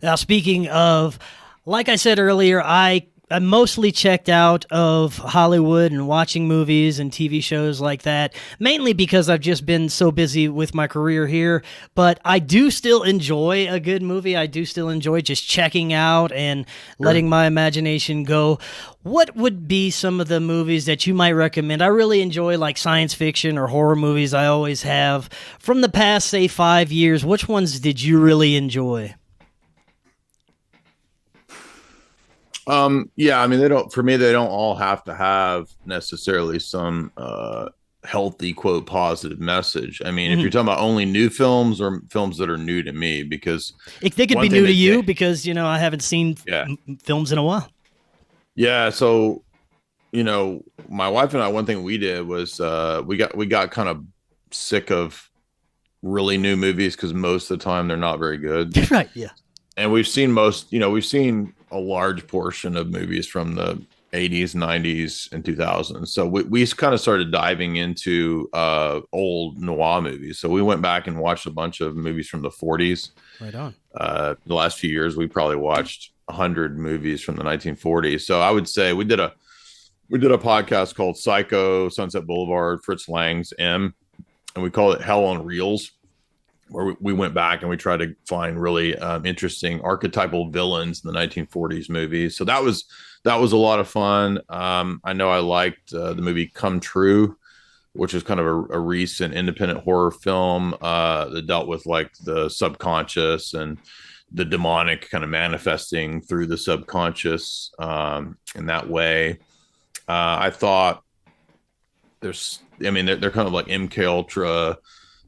Now, speaking of, like I said earlier, I'm mostly checked out of Hollywood and watching movies and TV shows like that, mainly because I've just been so busy with my career here. But I do still enjoy a good movie. I do still enjoy just checking out and letting my imagination go. What would be some of the movies that you might recommend? I really enjoy like science fiction or horror movies. I always have. From the past, say, 5 years, which ones did you really enjoy? Yeah, I mean, they don't all have to have necessarily some healthy, quote, positive message. I mean, if you're talking about only new films or films that are new to me, because they could be new to you because, I haven't seen films in a while. Yeah. So, my wife and I, one thing we did was we got kind of sick of really new movies because most of the time they're not very good. Right. Yeah. And we've seen a large portion of movies from the 80s, 90s, and 2000s. So we kind of started diving into old noir movies. So we went back and watched a bunch of movies from the 40s. Right on. The last few years, we probably watched 100 movies from the 1940s. So I would say we did a podcast called Psycho, Sunset Boulevard, Fritz Lang's M, and we called it Hell on Reels, where we went back and we tried to find really interesting archetypal villains in the 1940s movies. So that was a lot of fun. I know I liked the movie Come True, which is kind of a recent independent horror film that dealt with like the subconscious and the demonic kind of manifesting through the subconscious in that way. I thought they're kind of like MK Ultra,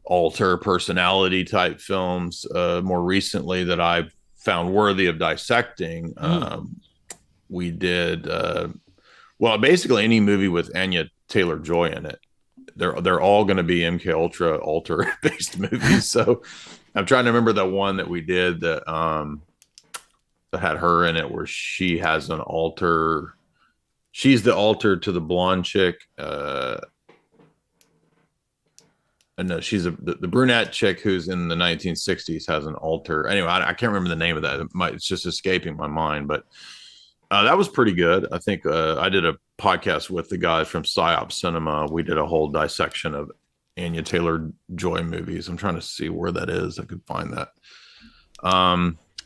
alter personality type films more recently that I've found worthy of dissecting. We did basically any movie with Anya Taylor-Joy in it. They're all going to be MK Ultra alter based movies. So I'm trying to remember the one that we did that had her in it, where she has an alter. She's the alter to the blonde chick. No, she's the brunette chick who's in the 1960s has an alter. Anyway, I can't remember the name of that. It's just escaping my mind, but that was pretty good. I think I did a podcast with the guys from PsyOp Cinema. We did a whole dissection of Anya Taylor-Joy movies. I'm trying to see where that is. I could find that.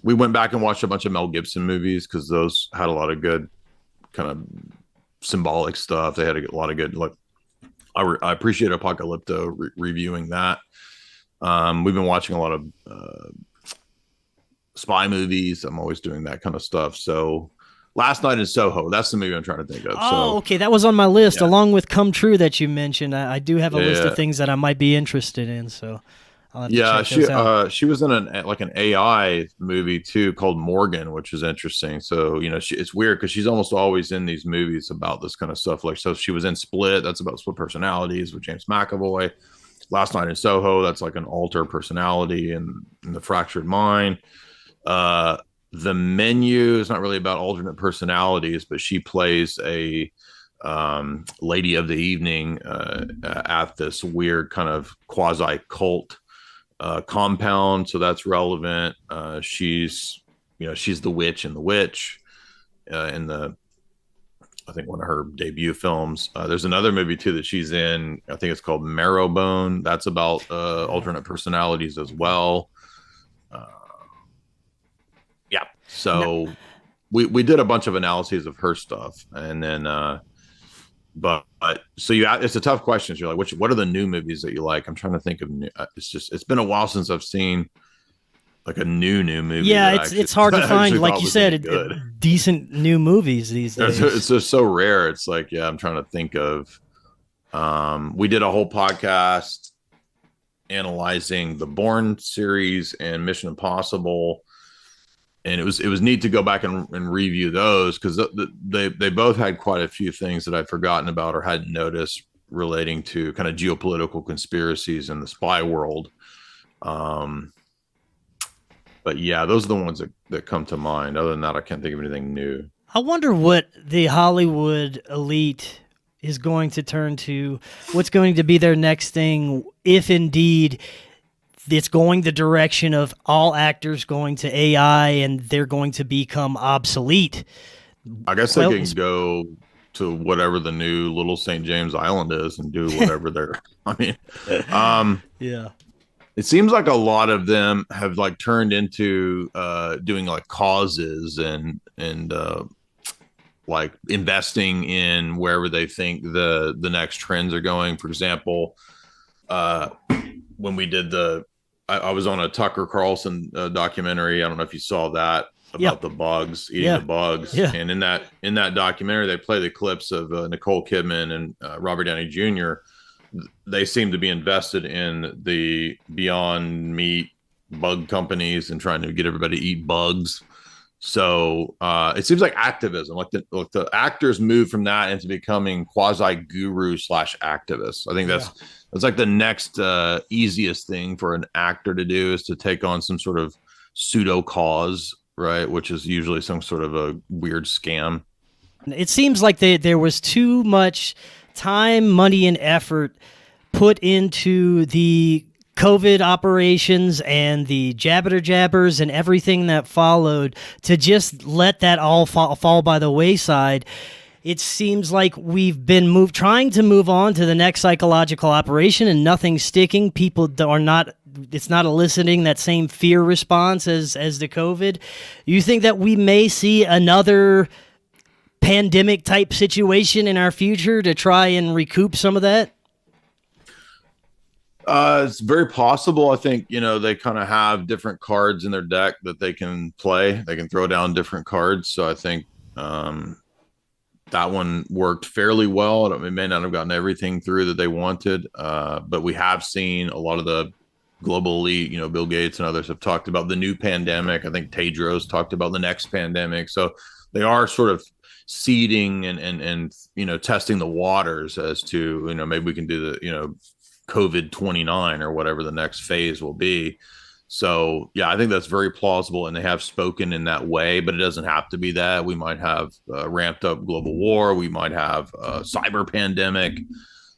We went back and watched a bunch of Mel Gibson movies because those had a lot of good kind of symbolic stuff. They had a lot of good, like, I appreciate Apocalypto reviewing that. We've been watching a lot of spy movies. I'm always doing that kind of stuff. So Last Night in Soho, that's the movie I'm trying to think of. Okay. That was on my list along with Come True that you mentioned. I do have a list of things that I might be interested in. So I'll have to check those out. She was in an AI movie too called Morgan, which is interesting. So it's weird because she's almost always in these movies about this kind of stuff. Like, so she was in Split, that's about split personalities with James McAvoy. Last Night in Soho, that's like an alter personality and the fractured mind. The Menu is not really about alternate personalities, but she plays a lady of the evening at this weird kind of quasi cult compound, so that's relevant. She's the witch in The Witch in I think one of her debut films. There's another movie too that she's in. I think it's called Marrowbone. That's about alternate personalities as well. So we did a bunch of analyses of her stuff, and then but so it's a tough question. So you're like, what are the new movies that you like? I'm trying to think of it's been a while since I've seen like a new movie. Yeah, it's hard to find, like you said, decent new movies these days. It's just so rare. It's like, I'm trying to think of. We did a whole podcast analyzing the Bourne series and Mission Impossible, and it was neat to go back and review those, because they both had quite a few things that I'd forgotten about or hadn't noticed relating to kind of geopolitical conspiracies in the spy world. But yeah, those are the ones that come to mind. Other than that, I can't think of anything new. I wonder what the Hollywood elite is going to turn to. What's going to be their next thing, if indeed it's going the direction of all actors going to AI and they're going to become obsolete. I guess they can go to whatever the new Little St. James Island is and do whatever they're, I mean, yeah. It seems like a lot of them have like turned into doing like causes and like investing in wherever they think the next trends are going. For example, when we did I was on a Tucker Carlson documentary. I don't know if you saw that about the bugs, eating the bugs. Yeah. And in that documentary, they play the clips of Nicole Kidman and Robert Downey Jr. They seem to be invested in the Beyond Meat bug companies and trying to get everybody to eat bugs. So it seems like activism, like the actors move from that into becoming quasi guru / activists. I think that's like the next easiest thing for an actor to do, is to take on some sort of pseudo cause, right? Which is usually some sort of a weird scam. It seems like there was too much time, money, and effort put into the COVID operations and the jabbers and everything that followed to just let that all fall by the wayside. It seems like we've been trying to move on to the next psychological operation and nothing's sticking. People are not, it's not eliciting that same fear response as the COVID. You think that we may see another pandemic type situation in our future to try and recoup some of that? It's very possible. I think, they kind of have different cards in their deck that they can play. They can throw down different cards. So I think that one worked fairly well. It may not have gotten everything through that they wanted, but we have seen a lot of the global elite, Bill Gates and others have talked about the new pandemic. I think Tedros talked about the next pandemic. So they are sort of seeding and testing the waters as to, maybe we can do the, COVID 29 or whatever the next phase will be. So, yeah, I think that's very plausible, and they have spoken in that way, but it doesn't have to be that. We might have ramped up global war. We might have a cyber pandemic.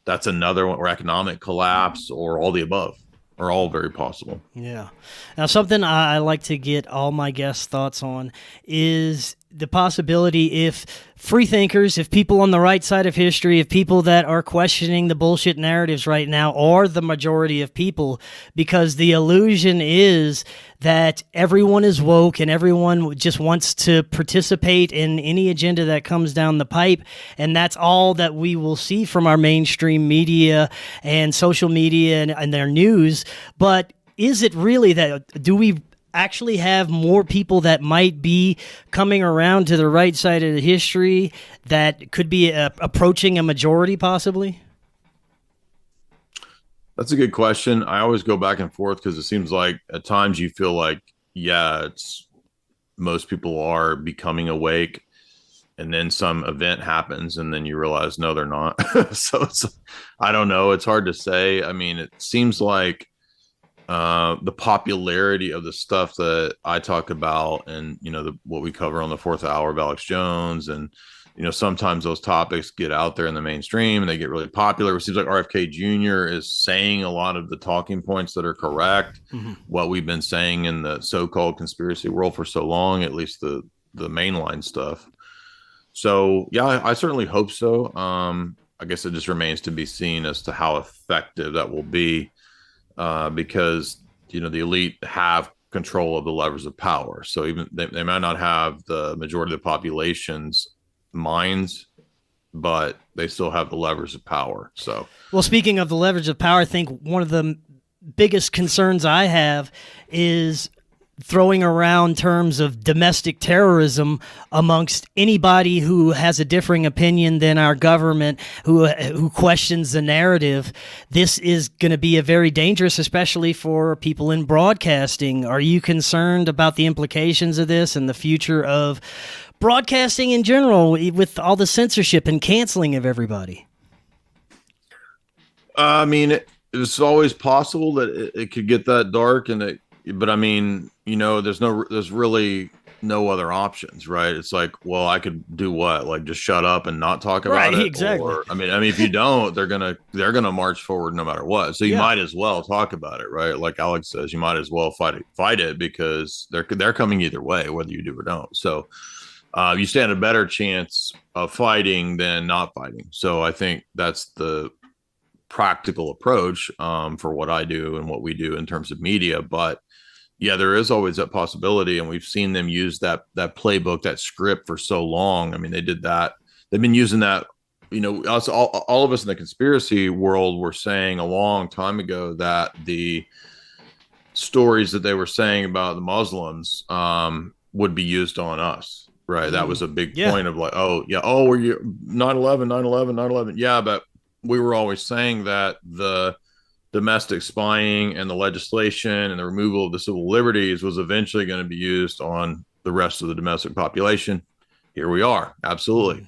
That's another one, or economic collapse, or all the above, are all very possible. Yeah. Now, something I like to get all my guests' thoughts on is the possibility, if free thinkers, if people on the right side of history, if people that are questioning the bullshit narratives right now are the majority of people, because the illusion is that everyone is woke and everyone just wants to participate in any agenda that comes down the pipe, and that's all that we will see from our mainstream media and social media and their news. But is it really that? Do we actually have more people that might be coming around to the right side of the history that could be approaching a majority possibly? That's a good question. I always go back and forth, because it seems like at times you feel like, most people are becoming awake, and then some event happens and then you realize, no, they're not. So I don't know. It's hard to say. I mean, it seems like the popularity of the stuff that I talk about, and what we cover on the fourth hour of Alex Jones, and sometimes those topics get out there in the mainstream and they get really popular. It seems like RFK Jr. is saying a lot of the talking points that are correct. Mm-hmm. What we've been saying in the so-called conspiracy world for so long, at least the mainline stuff. So yeah, I certainly hope so. I guess it just remains to be seen as to how effective that will be. Because the elite have control of the levers of power. So even they might not have the majority of the population's minds, but they still have the levers of power. So, well, speaking of the levers of power, I think one of the biggest concerns I have is throwing around terms of domestic terrorism amongst anybody who has a differing opinion than our government, who questions the narrative. This is going to be a very dangerous, especially for people in broadcasting. Are you concerned about the implications of this and the future of broadcasting in general with all the censorship and canceling of everybody? I mean, it's always possible that it could get that dark, but I mean, there's really no other options, right? It's like, well, I could do what? Like just shut up and not talk about it. Exactly. Or, I mean, if you don't, they're gonna march forward no matter what. So you might as well talk about it, right? Like Alex says, you might as well fight it because they're coming either way, whether you do or don't. So you stand a better chance of fighting than not fighting. So I think that's the practical approach for what I do and what we do in terms of media. But yeah, there is always that possibility, and we've seen them use that playbook, that script for so long. I mean, they did that. They've been using that. All of us in the conspiracy world were saying a long time ago that the stories that they were saying about the Muslims would be used on us, right? That was a big point of like, were you 9/11, 9/11, 9/11? Yeah, but we were always saying that the domestic spying and the legislation and the removal of the civil liberties was eventually going to be used on the rest of the domestic population. Here we are. Absolutely.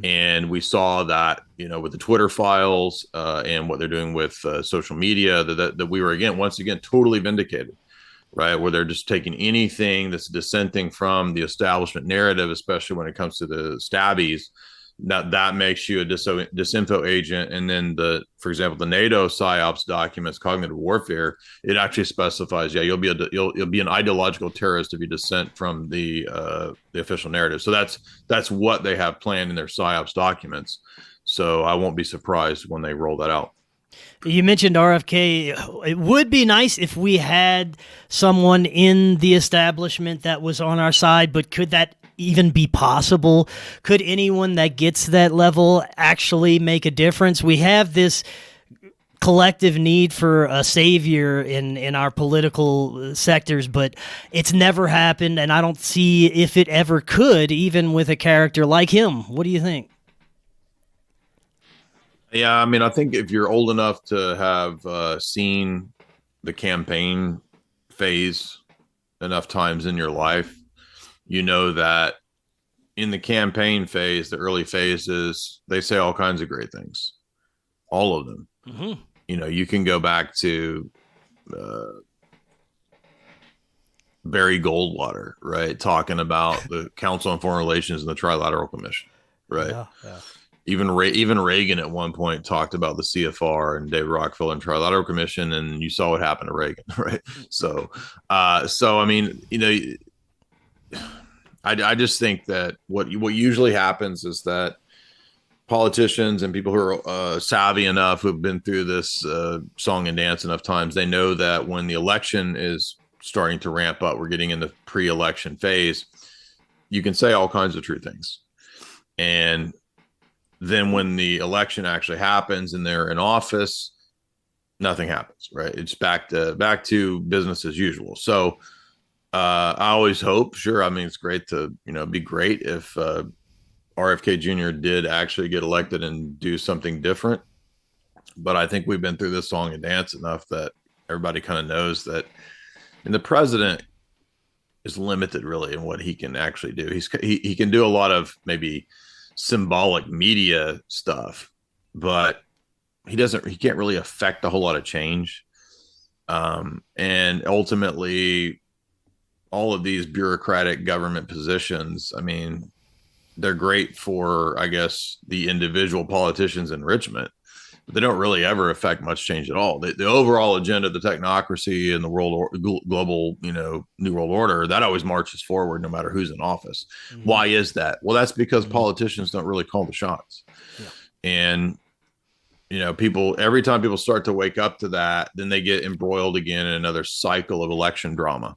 And we saw that, with the Twitter files and what they're doing with social media, that we were, once again, totally vindicated, right? Where they're just taking anything that's dissenting from the establishment narrative, especially when it comes to the stabbies. That makes you a disinfo agent. And then for example, the NATO PSYOPs documents, cognitive warfare, it actually specifies, you'll be an ideological terrorist if you dissent from the official narrative. So that's what they have planned in their PSYOPs documents. So I won't be surprised when they roll that out. You mentioned RFK. It would be nice if we had someone in the establishment that was on our side, but could that even be possible? Could anyone that gets to that level actually make a difference? We have this collective need for a savior in our political sectors, but it's never happened, and I don't see if it ever could, even with a character like him. What do you think? Yeah, I mean, I think if you're old enough to have seen the campaign phase enough times in your life, you know that in the campaign phase, the early phases, they say all kinds of great things, all of them. Mm-hmm. You can go back to Barry Goldwater, right? Talking about the Council on Foreign Relations and the Trilateral Commission, right? Yeah. Even Reagan at one point talked about the CFR and David Rockefeller and Trilateral Commission, and you saw what happened to Reagan, right? So I mean, I just think that what usually happens is that politicians and people who are savvy enough, who've been through this song and dance enough times, they know that when the election is starting to ramp up, we're getting in the pre-election phase, you can say all kinds of true things. And then when the election actually happens and they're in office, nothing happens, right? It's back to business as usual. So I always hope, sure, I mean, it's great to, be great if RFK Jr. did actually get elected and do something different. But I think we've been through this song and dance enough that everybody kind of knows that, and the president is limited really in what he can actually do. He can do a lot of maybe symbolic media stuff, but he can't really affect a whole lot of change. And ultimately, all of these bureaucratic government positions, I mean, they're great for, I guess, the individual politicians in Richmond, but they don't really ever affect much change at all. The overall agenda of the technocracy and the global, New World Order, that always marches forward no matter who's in office. Mm-hmm. Why is that? Well, that's because politicians don't really call the shots. Yeah. And, every time people start to wake up to that, then they get embroiled again in another cycle of election drama.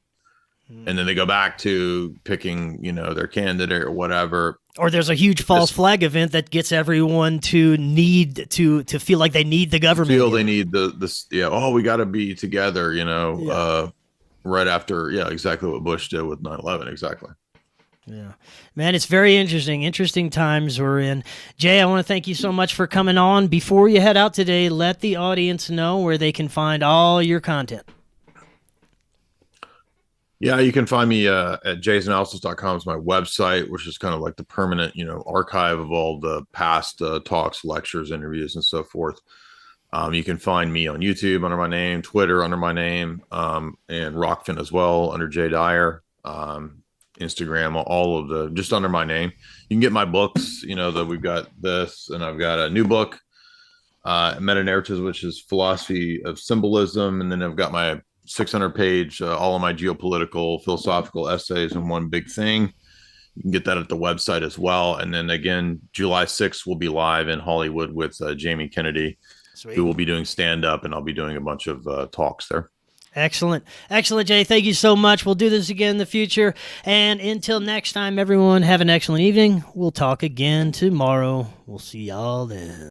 And then they go back to picking, their candidate or whatever. Or there's a huge false flag event that gets everyone to need to feel like they need the government. They need this. Yeah. Oh, we got to be together. right after, yeah, exactly what Bush did with 9/11. Exactly. Yeah, man, it's very interesting times we're in. Jay, I want to thank you so much for coming on. Before you head out today, let the audience know where they can find all your content. Yeah, you can find me at jaysanalysis.com is my website, which is kind of like the permanent, archive of all the past talks, lectures, interviews, and so forth. You can find me on YouTube under my name, Twitter under my name, and Rokfin as well under J Dyer, Instagram, all of the just under my name. You can get my books. That we've got this, and I've got a new book, Meta Narratives, which is philosophy of symbolism, and then I've got my 600-page, all of my geopolitical, philosophical essays in one big thing. You can get that at the website as well. And then again, July 6th, we'll be live in Hollywood with Jamie Kennedy. Sweet. Who will be doing stand-up, and I'll be doing a bunch of talks there. Excellent. Excellent, Jay. Thank you so much. We'll do this again in the future. And until next time, everyone, have an excellent evening. We'll talk again tomorrow. We'll see y'all then.